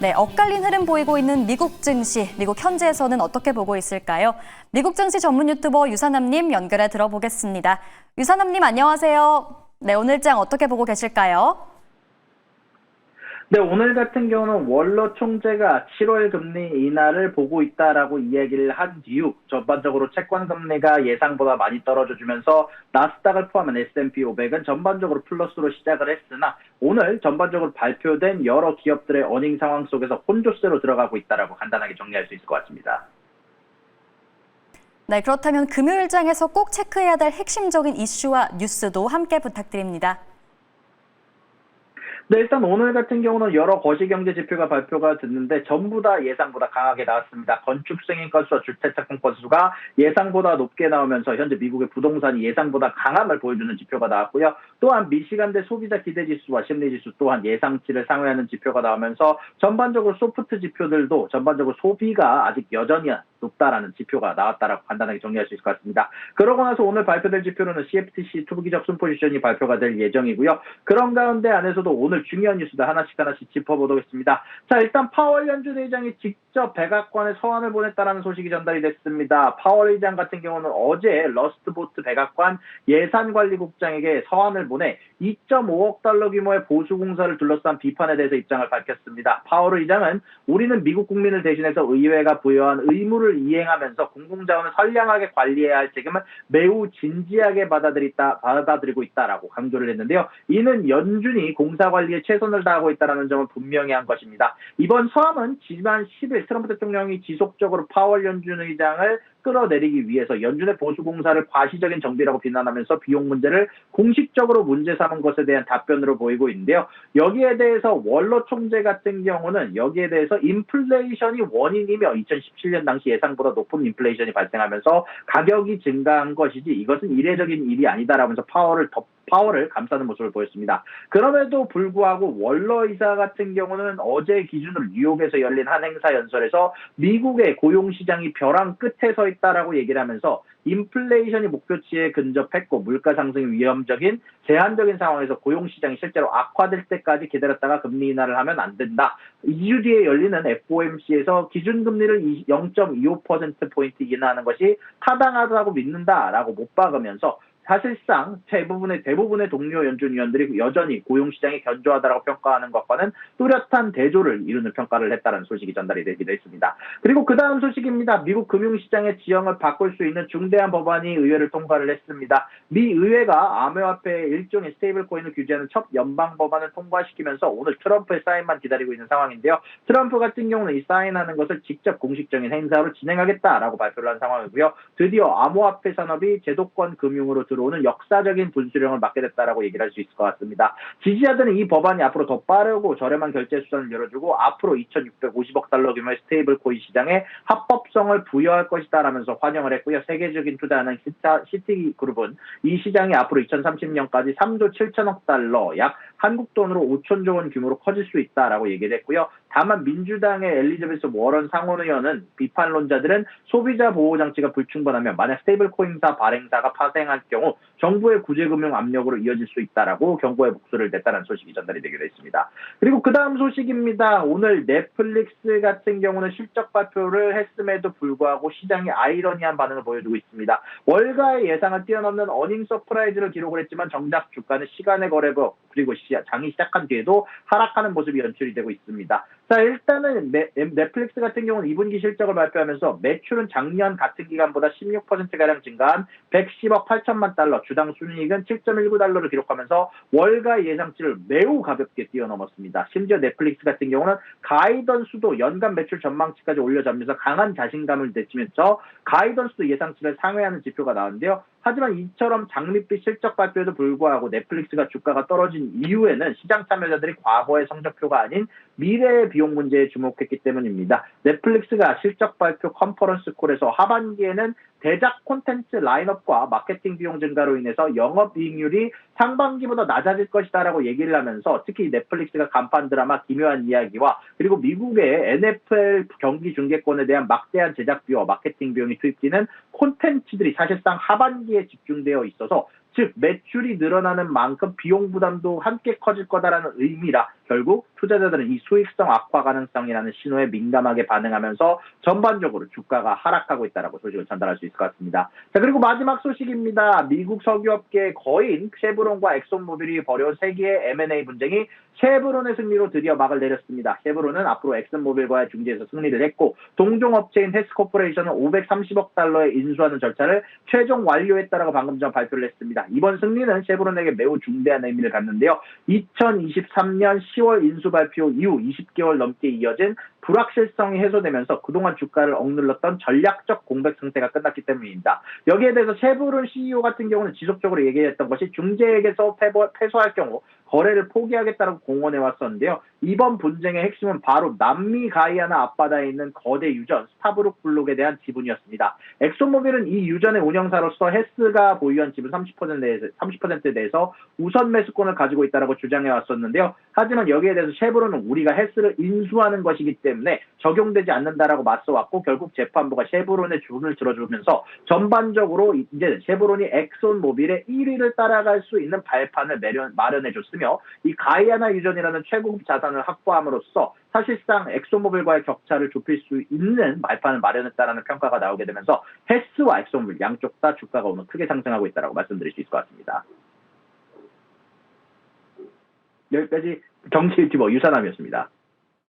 네, 엇갈린 흐름 보이고 있는 미국 증시, 미국 현지에서는 어떻게 보고 있을까요? 미국 증시 전문 유튜버 유산남님 연결해 들어보겠습니다. 유산남님 안녕하세요. 네, 오늘장 어떻게 보고 계실까요? 네, 오늘 같은 경우는 월러 총재가 7월 금리 인하를 보고 있다라고 이야기를 한 이후 전반적으로 채권 금리가 예상보다 많이 떨어져주면서 나스닥을 포함한 S&P 500은 전반적으로 플러스로 시작을 했으나 오늘 전반적으로 발표된 여러 기업들의 어닝 상황 속에서 혼조세로 들어가고 있다라고 간단하게 정리할 수 있을 것 같습니다. 네, 그렇다면 금요일장에서 꼭 체크해야 될 핵심적인 이슈와 뉴스도 함께 부탁드립니다. 네, 일단 오늘 같은 경우는 여러 거시경제 지표가 발표가 됐는데 전부 다 예상보다 강하게 나왔습니다. 건축 승인 건수와 주택착공 건수가 예상보다 높게 나오면서 현재 미국의 부동산이 예상보다 강함을 보여주는 지표가 나왔고요. 또한 미시간대 소비자 기대지수와 심리지수 또한 예상치를 상회하는 지표가 나오면서 전반적으로 소프트 지표들도 전반적으로 소비가 아직 여전히 높다라는 지표가 나왔다라고 간단하게 정리할 수 있을 것 같습니다. 그러고 나서 오늘 발표될 지표로는 CFTC 투기적 순포지션이 발표가 될 예정이고요. 그런 가운데 안에서도 오늘 중요한 뉴스들 하나씩 짚어보도록하겠습니다. 자, 일단 파월 연준 의장이 직접 백악관에 서한을 보냈다라는 소식이 전달이 됐습니다. 파월 의장 같은 경우는 어제 러스트보트 백악관 예산관리국장에게 서한을 보내 2.5억 달러 규모의 보수공사를 둘러싼 비판에 대해서 입장을 밝혔습니다. 파월 의장은 우리는 미국 국민을 대신해서 의회가 부여한 의무를 이행하면서 공공자원을 선량하게 관리해야 할 책임을 매우 진지하게 받아들이고 있다라고 강조를 했는데요. 이는 연준이 공사관리에 최선을 다하고 있다는 점을 분명히 한 것입니다. 이번 서함은 지난 10일 트럼프 대통령이 지속적으로 파월 연준 의장을 끌어내리기 위해서 연준의 보수공사를 과시적인 정비라고 비난하면서 비용 문제를 공식적으로 문제 삼은 것에 대한 답변으로 보이고 있는데요. 여기에 대해서 월러 총재 같은 경우는 여기에 대해서 인플레이션이 원인이며 2017년 당시 예상보다 높은 인플레이션이 발생하면서 가격이 증가한 것이지 이것은 이례적인 일이 아니다라면서 파월을 감싸는 모습을 보였습니다. 그럼에도 불구하고 월러 이사 같은 경우는 어제 기준으로 뉴욕에서 열린 한 행사 연설에서 미국의 고용시장이 벼랑 끝에 서 있다라고 얘기를 하면서 인플레이션이 목표치에 근접했고 물가 상승이 위험적인 제한적인 상황에서 고용시장이 실제로 악화될 때까지 기다렸다가 금리 인하를 하면 안 된다. 2주 뒤에 열리는 FOMC에서 기준금리를 0.25%포인트 인하하는 것이 타당하다고 믿는다라고 못 박으면서 사실상 대부분의 동료 연준위원들이 여전히 고용시장이 견조하다고 평가하는 것과는 뚜렷한 대조를 이루는 평가를 했다는 소식이 전달이 되기도 했습니다. 그리고 그 다음 소식입니다. 미국 금융시장의 지형을 바꿀 수 있는 중대한 법안이 의회를 통과를 했습니다. 미 의회가 암호화폐의 일종의 스테이블 코인을 규제하는 첫 연방 법안을 통과시키면서 오늘 트럼프의 사인만 기다리고 있는 상황인데요. 트럼프 같은 경우는 이 사인하는 것을 직접 공식적인 행사로 진행하겠다라고 발표를 한 상황이고요. 드디어 암호화폐 산업이 제도권 금융으로 들어오는 역사적인 분수령을 맡게 됐다라고 얘기를 할 수 있을 것 같습니다. 지지자들은 이 법안이 앞으로 더 빠르고 저렴한 결제 수단을 열어주고 앞으로 2,650억 달러 규모의 스테이블 코인 시장에 합법성을 부여할 것이다라면서 환영을 했고요. 세계적인 투자하는 시티그룹은 이 시장이 앞으로 2030년까지 3조 7천억 달러 약 한국 돈으로 5천조 원 규모로 커질 수 있다라고 얘기를 했고요. 다만 민주당의 엘리자베스 워런 상원의원은 비판론자들은 소비자 보호 장치가 불충분하면 만약 스테이블 코인사 발행사가 파생할 경우 정부의 구제금융 압력으로 이어질 수 있다라고 경고의 목소리를 냈다는 소식이 전달이 되기도 했습니다. 그리고 그 다음 소식입니다. 오늘 넷플릭스 같은 경우는 실적 발표를 했음에도 불구하고 시장이 아이러니한 반응을 보여주고 있습니다. 월가의 예상을 뛰어넘는 어닝 서프라이즈를 기록을 했지만 정작 주가는 시간의 거래부 그리고 장이 시작한 뒤에도 하락하는 모습이 연출이 되고 있습니다. 자, 일단은 넷플릭스 같은 경우는 2분기 실적을 발표하면서 매출은 작년 같은 기간보다 16%가량 증가한 110억 8천만 달러, 주당 순이익은 7.19달러를 기록하면서 월가 예상치를 매우 가볍게 뛰어넘었습니다. 심지어 넷플릭스 같은 경우는 가이던스도 연간 매출 전망치까지 올려잡으면서 강한 자신감을 내치면서 가이던스도 예상치를 상회하는 지표가 나왔는데요. 하지만 이처럼 장밋빛 실적 발표에도 불구하고 넷플릭스가 주가가 떨어진 이후에는 시장 참여자들이 과거의 성적표가 아닌 미래의 비용 문제에 주목했기 때문입니다. 넷플릭스가 실적 발표 컨퍼런스 콜에서 하반기에는 대작 콘텐츠 라인업과 마케팅 비용 증가로 인해서 영업이익률이 상반기보다 낮아질 것이다라고 얘기를 하면서 특히 넷플릭스가 간판 드라마 기묘한 이야기와 그리고 미국의 NFL 경기 중계권에 대한 막대한 제작비와 마케팅 비용이 투입되는 콘텐츠들이 사실상 하반기에 집중되어 있어서 즉 매출이 늘어나는 만큼 비용 부담도 함께 커질 거다라는 의미라 결국 투자자들은 이 수익성 악화 가능성이라는 신호에 민감하게 반응하면서 전반적으로 주가가 하락하고 있다라고 소식을 전달할 수 있을 것 같습니다. 자, 그리고 마지막 소식입니다. 미국 석유업계의 거인 쉐브론과 엑손모빌이 벌여온 세계의 M&A 분쟁이 쉐브론의 승리로 드디어 막을 내렸습니다. 쉐브론은 앞으로 엑슨모빌과의 중재에서 승리를 했고 동종업체인 헤스코퍼레이션은 530억 달러에 인수하는 절차를 최종 완료했다라고 방금 전 발표를 했습니다. 이번 승리는 쉐브론에게 매우 중대한 의미를 갖는데요. 2023년 10월 인수 발표 이후 20개월 넘게 이어진 불확실성이 해소되면서 그동안 주가를 억눌렀던 전략적 공백 상태가 끝났기 때문입니다. 여기에 대해서 쉐브론 CEO 같은 경우는 지속적으로 얘기했던 것이 중재에게서 패소할 경우 거래를 포기하겠다고 공언해 왔었는데요. 이번 분쟁의 핵심은 바로 남미 가이아나 앞바다에 있는 거대 유전 스타브룩 블록에 대한 지분이었습니다. 엑소모빌은 이 유전의 운영사로서 헤스가 보유한 지분 30%에 대해서 우선 매수권을 가지고 있다고 주장해 왔었는데요. 하지만 여기에 대해서 쉐브론은 우리가 헤스를 인수하는 것이기 때문에 적용되지 않는다라고 맞서왔고 결국 재판부가 쉐브론의 주문을 들어주면서 전반적으로 이제 쉐브론이 엑손모빌의 1위를 따라갈 수 있는 발판을 마련해줬으며 이 가이아나 유전이라는 최고급 자산을 확보함으로써 사실상 엑소모빌과의 격차를 좁힐 수 있는 발판을 마련했다라는 평가가 나오게 되면서 헤스와 엑소모빌 양쪽 다 주가가 오늘 크게 상승하고 있다고 말씀드릴 수 있을 것 같습니다. 여기까지 정치 유튜버 유산남이었습니다.